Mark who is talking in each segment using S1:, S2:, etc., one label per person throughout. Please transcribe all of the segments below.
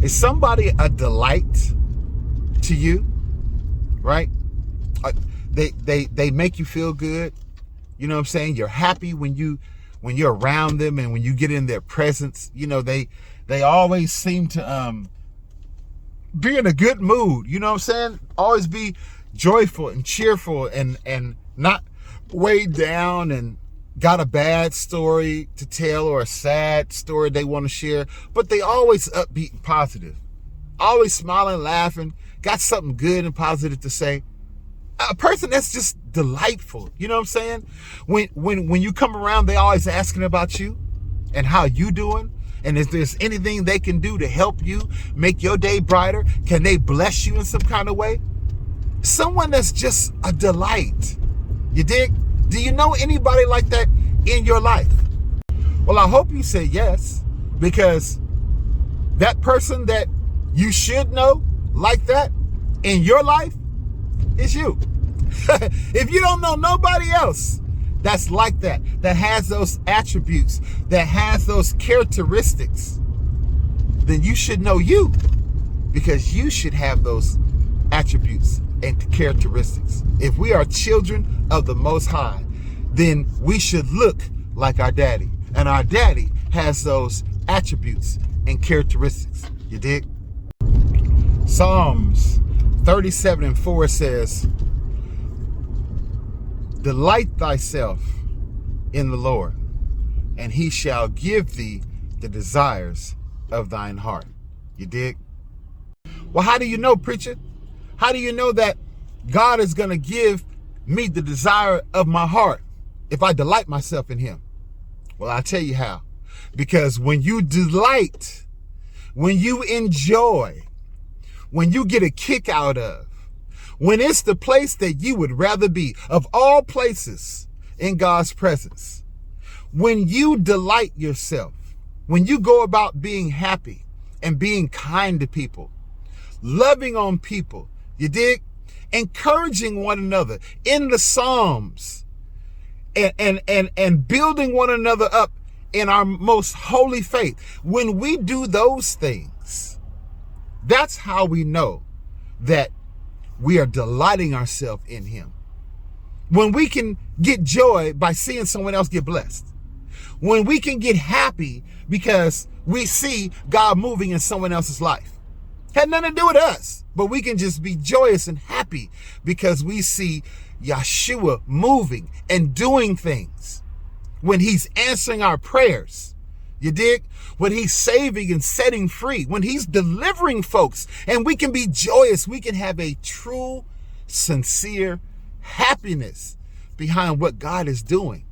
S1: Is somebody a delight to you? Right? They make you feel good. You know what I'm saying? You're happy when you're around them and when you get in their presence. You know, they always seem to be in a good mood. You know what I'm saying? Always be joyful and cheerful and not weighed down and got a bad story to tell or a sad story they want to share, but they always upbeat and positive, always smiling, laughing, got something good and positive to say. A person that's just delightful. You know what I'm saying? When you come around, they always asking about you and how you doing, and if there's anything they can do to help you make your day brighter. Can they bless you in some kind of way? Someone that's just a delight. You dig? Do you know anybody like that in your life? Well, I hope you say yes, because that person that you should know like that in your life is you. If you don't know nobody else that's like that has those attributes, that has those characteristics, then you should know you, because you should have those attributes and characteristics. If we are children of the Most High, then we should look like our daddy. And our daddy has those attributes and characteristics. You dig? Psalms 37:4 says, delight thyself in the Lord, and he shall give thee the desires of thine heart. You dig? Well, how do you know, preacher? How do you know that God is going to give me the desire of my heart if I delight myself in him? Well, I'll tell you how. Because when you delight, when you enjoy, when you get a kick out of, when it's the place that you would rather be, of all places in God's presence, when you delight yourself, when you go about being happy and being kind to people, loving on people, you dig? Encouraging one another in the Psalms and building one another up in our most holy faith. When we do those things, that's how we know that we are delighting ourselves in him. When we can get joy by seeing someone else get blessed. When we can get happy because we see God moving in someone else's life. Had nothing to do with us, but we can just be joyous and happy because we see Yeshua moving and doing things. When he's answering our prayers, you dig? When he's saving and setting free, when he's delivering folks, and we can be joyous, we can have a true, sincere happiness behind what God is doing.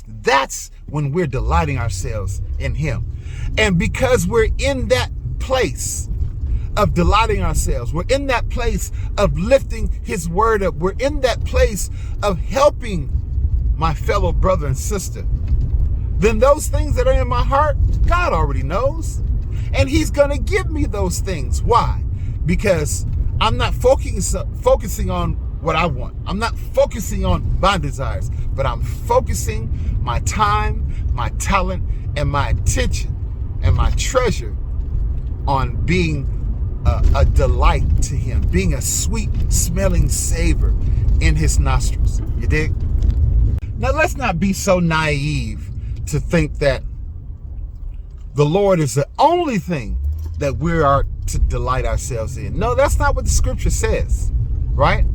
S1: That's when we're delighting ourselves in him. And because we're in that place of delighting ourselves, we're in that place of lifting his word up, we're in that place of helping my fellow brother and sister, then those things that are in my heart, God already knows. And he's going to give me those things. Why? Because I'm not focusing on what I want. I'm not focusing on my desires, but I'm focusing my time, my talent, and my attention and my treasure on being a delight to him, being a sweet smelling savor in his nostrils. You dig? Now, let's not be so naive to think that the Lord is the only thing that we are to delight ourselves in. No, that's not what the scripture says, right?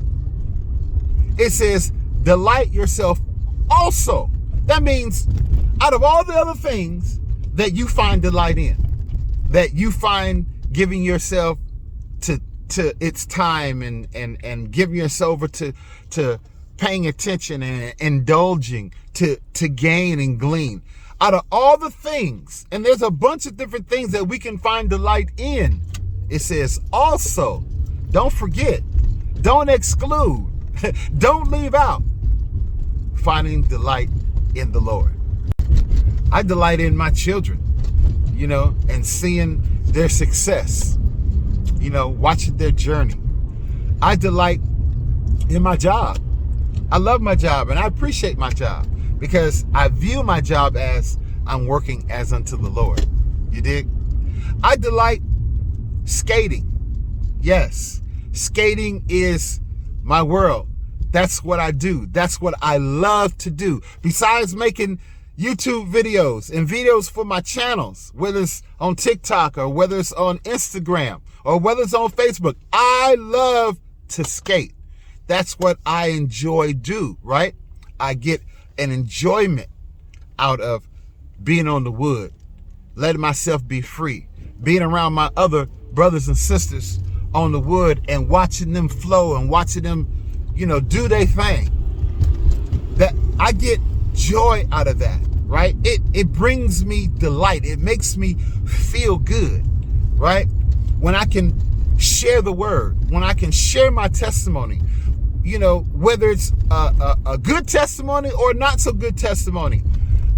S1: It says, delight yourself also. That means out of all the other things that you find delight in, that you find giving yourself to its time and giving yourself over to paying attention and indulging to gain and glean. Out of all the things, and there's a bunch of different things that we can find delight in, it says also, don't forget, don't exclude, don't leave out finding delight in the Lord. I delight in my children, and seeing their success, watching their journey. I delight in my job. I love my job and I appreciate my job because I view my job as I'm working as unto the Lord. You dig? I delight Skating. Yes, skating is my world. That's what I do. That's what I love to do. Besides making YouTube videos and videos for my channels, whether it's on TikTok or whether it's on Instagram or whether it's on Facebook, I love to skate. That's what I enjoy do, right? I get an enjoyment out of being on the wood, letting myself be free, being around my other brothers and sisters on the wood and watching them flow and watching them, do their thing. That I get joy out of that, right? It brings me delight. It makes me feel good, right? When I can share the word, when I can share my testimony, whether it's a good testimony or not so good testimony.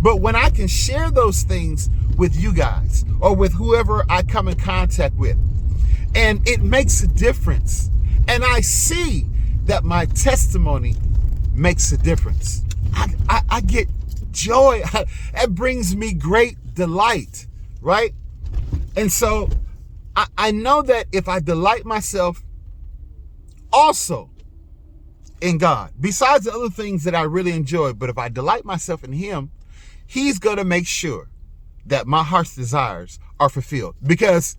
S1: But when I can share those things with you guys or with whoever I come in contact with, and it makes a difference, and I see that my testimony makes a difference, I get joy. It brings me great delight, right? And so I know that if I delight myself also in God, besides the other things that I really enjoy, but if I delight myself in him, he's going to make sure that my heart's desires are fulfilled. Because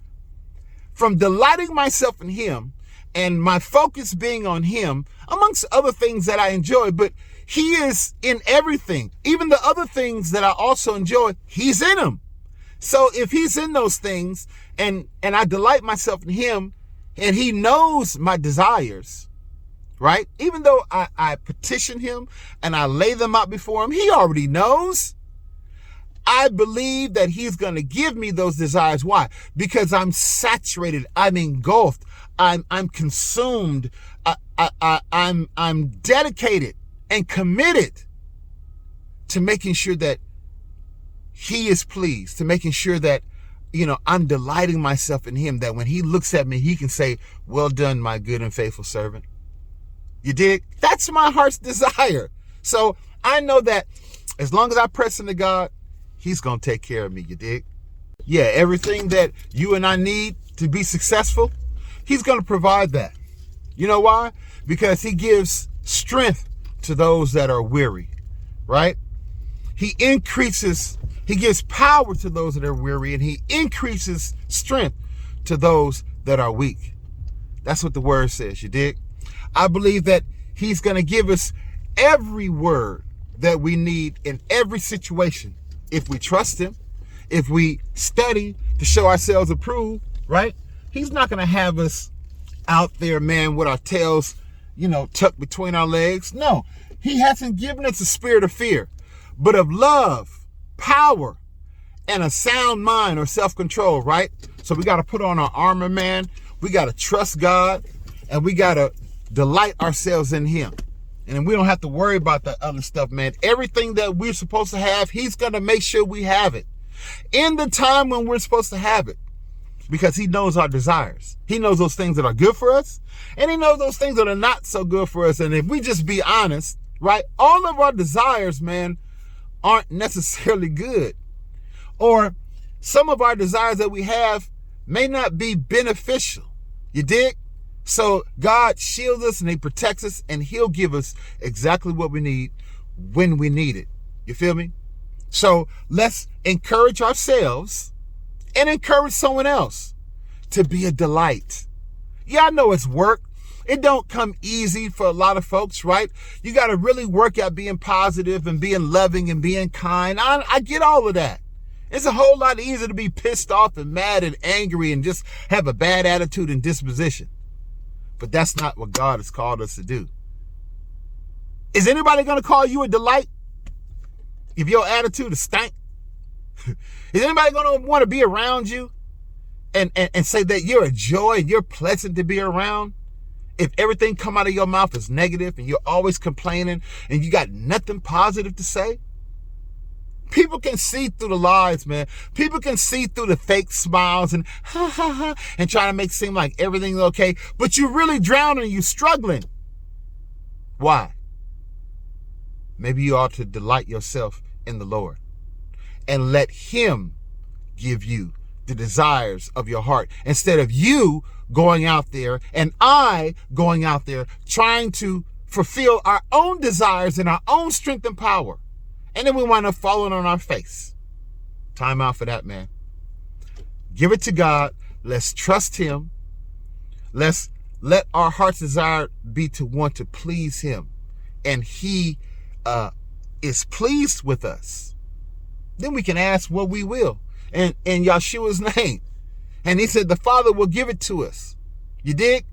S1: from delighting myself in him and my focus being on him, amongst other things that I enjoy, but he is in everything. Even the other things that I also enjoy, he's in them. So if he's in those things and I delight myself in him and he knows my desires, right? Even though I petition him and I lay them out before him, he already knows. I believe that he's going to give me those desires. Why? Because I'm saturated. I'm engulfed. I'm consumed. I'm dedicated and committed to making sure that he is pleased, to making sure that, I'm delighting myself in him, that when he looks at me, he can say, well done, my good and faithful servant. You dig? That's my heart's desire. So I know that as long as I press into God, he's going to take care of me. You dig? Yeah, everything that you and I need to be successful, he's going to provide that. You know why? Because he gives strength to those that are weary, right? He gives power to those that are weary, and he increases strength to those that are weak. That's what the word says. You dig? I believe that he's going to give us every word that we need in every situation. If we trust him, if we study to show ourselves approved, right? He's not going to have us out there, man, with our tails, tucked between our legs. No, he hasn't given us a spirit of fear, but of love, power, and a sound mind or self-control, right? So we got to put on our armor, man. We got to trust God, and we got to delight ourselves in him. And we don't have to worry about the other stuff, man. Everything that we're supposed to have, he's going to make sure we have it in the time when we're supposed to have it, because he knows our desires. He knows those things that are good for us, and he knows those things that are not so good for us. And if we just be honest, right, all of our desires, man, aren't necessarily good. Or some of our desires that we have may not be beneficial. You dig? So God shields us and he protects us, and he'll give us exactly what we need when we need it. You feel me? So let's encourage ourselves and encourage someone else to be a delight. Yeah, I know it's work. It don't come easy for a lot of folks, right? You got to really work at being positive and being loving and being kind. I get all of that. It's a whole lot easier to be pissed off and mad and angry and just have a bad attitude and disposition. But that's not what God has called us to do. Is anybody going to call you a delight if your attitude is stank? Is anybody going to want to be around you and say that you're a joy and you're pleasant to be around? If everything come out of your mouth is negative and you're always complaining and you got nothing positive to say? People can see through the lies, man. People can see through the fake smiles and ha ha ha and trying to make it seem like everything's okay, but you're really drowning, you're struggling. Why? Maybe you ought to delight yourself in the Lord and let him give you the desires of your heart, instead of you going out there and I going out there trying to fulfill our own desires in our own strength and power. And then we wind up falling on our face. Time out for that, man. Give it to God. Let's trust him. Let's let our heart's desire be to want to please him. And he is pleased with us. Then we can ask what we will in Yahshua's name. And he said the Father will give it to us. You dig?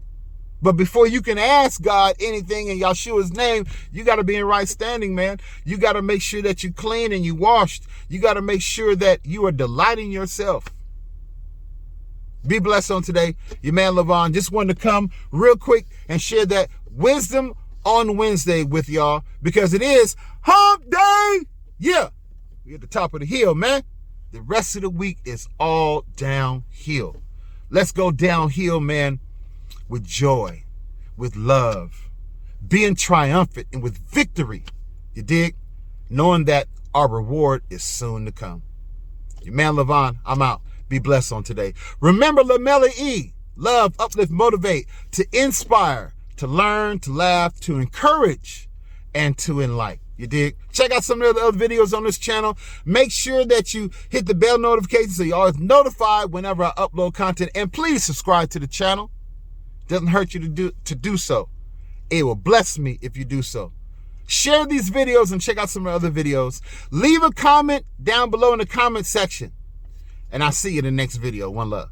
S1: But before you can ask God anything in Yahshua's name, you got to be in right standing, man. You got to make sure that you're clean and you washed. You got to make sure that you are delighting yourself. Be blessed on today. Your man Levon just wanted to come real quick and share that wisdom on Wednesday with y'all, because it is hump day. Yeah, we're at the top of the hill, man. The rest of the week is all downhill. Let's go downhill, man, with joy, with love, being triumphant and with victory. You dig? Knowing that our reward is soon to come. Your man Levon, I'm out. Be blessed on today. Remember Lamella E. Love, uplift, motivate, to inspire, to learn, to laugh, to encourage, and to enlighten. You dig? Check out some of the other videos on this channel. Make sure that you hit the bell notification so you're always notified whenever I upload content. And please subscribe to the channel. Doesn't hurt you to do so. It will bless me if you do so. Share these videos and check out some of the other videos. Leave a comment down below in the comment section. And I'll see you in the next video. One love.